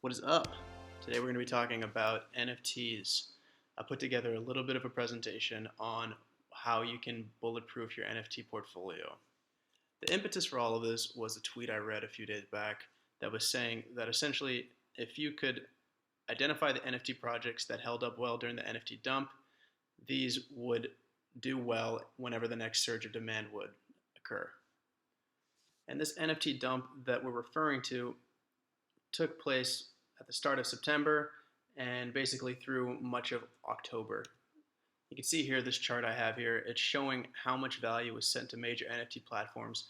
What is up? Today we're going to be talking about NFTs. I put together a little bit of a presentation on how you can bulletproof your NFT portfolio. The impetus for all of this was a tweet I read a few days back that was saying that essentially if you could identify the NFT projects that held up well during the NFT dump, these would do well whenever the next surge of demand would occur. And this NFT dump that we're referring to took place at the start of September and basically through much of October. You can see here this chart I have here. It's showing how much value was sent to major NFT platforms.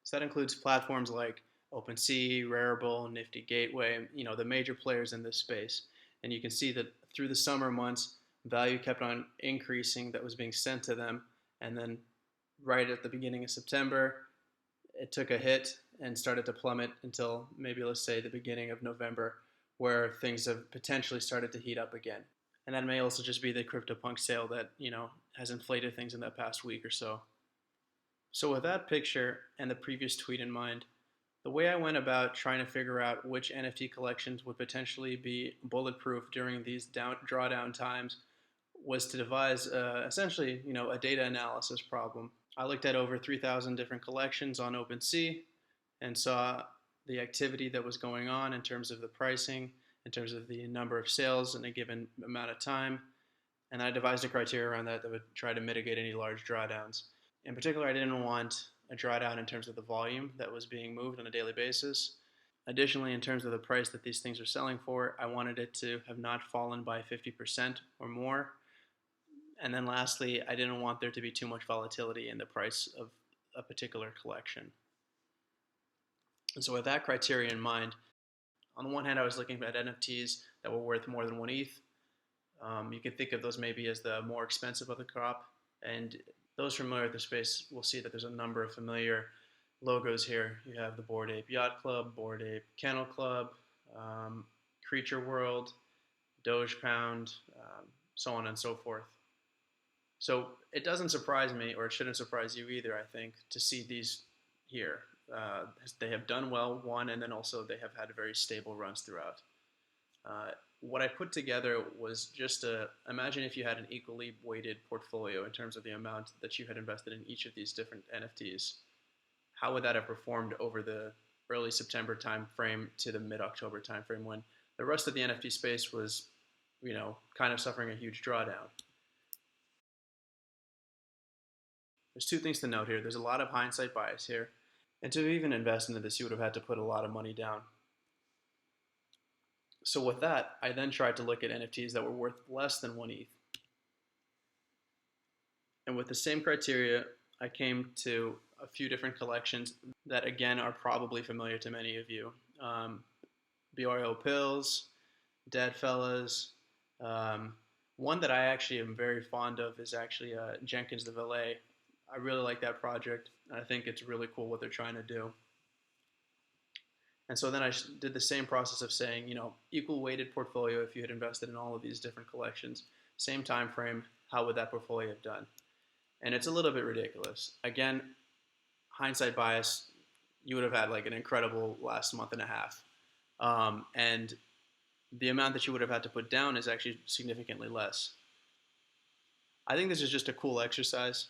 So that includes platforms like OpenSea, Rarible, Nifty Gateway, the major players in this space. And you can see that through the summer months, value kept on increasing that was being sent to them. And then right at the beginning of September, it took a hit and started to plummet until maybe, let's say, the beginning of November, where things have potentially started to heat up again. And that may also just be the CryptoPunk sale that, has inflated things in that past week or so. So with that picture and the previous tweet in mind, the way I went about trying to figure out which NFT collections would potentially be bulletproof during these drawdown times was to devise essentially, a data analysis problem. I looked at over 3,000 different collections on OpenSea and saw the activity that was going on in terms of the pricing, in terms of the number of sales in a given amount of time. And I devised a criteria around that would try to mitigate any large drawdowns. In particular, I didn't want a drawdown in terms of the volume that was being moved on a daily basis. Additionally, in terms of the price that these things are selling for, I wanted it to have not fallen by 50% or more. And then lastly, I didn't want there to be too much volatility in the price of a particular collection. And so with that criteria in mind, on the one hand, I was looking at NFTs that were worth more than 1 ETH. You could think of those maybe as the more expensive of the crop. And those familiar with the space will see that there's a number of familiar logos here. You have the Bored Ape Yacht Club, Bored Ape Kennel Club, Creature World, Doge Pound, so on and so forth. So it doesn't surprise me, or it shouldn't surprise you either, I think, to see these here. They have done well, one, and then also they have had very stable runs throughout. What I put together was just imagine if you had an equally weighted portfolio in terms of the amount that you had invested in each of these different NFTs. How would that have performed over the early September timeframe to the mid-October timeframe when the rest of the NFT space was, kind of suffering a huge drawdown? There's two things to note here. There's a lot of hindsight bias here. And to even invest into this, you would have had to put a lot of money down. So with that, I then tried to look at NFTs that were worth less than 1 ETH. And with the same criteria, I came to a few different collections that, again, are probably familiar to many of you. BYOPills, DeadFellaz. One that I actually am very fond of is actually Jenkins, the Valet. I really like that project. I think it's really cool what they're trying to do. And so then I did the same process of saying, equal weighted portfolio if you had invested in all of these different collections. Same time frame, how would that portfolio have done? And it's a little bit ridiculous. Again, hindsight bias, you would have had like an incredible last month and a half. And the amount that you would have had to put down is actually significantly less. I think this is just a cool exercise.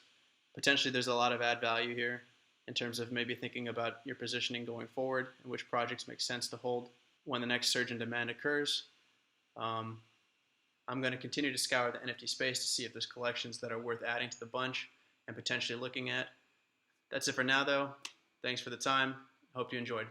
Potentially there's a lot of add value here in terms of maybe thinking about your positioning going forward and which projects make sense to hold when the next surge in demand occurs. I'm going to continue to scour the NFT space to see if there's collections that are worth adding to the bunch and potentially looking at. That's it for now, though. Thanks for the time. Hope you enjoyed.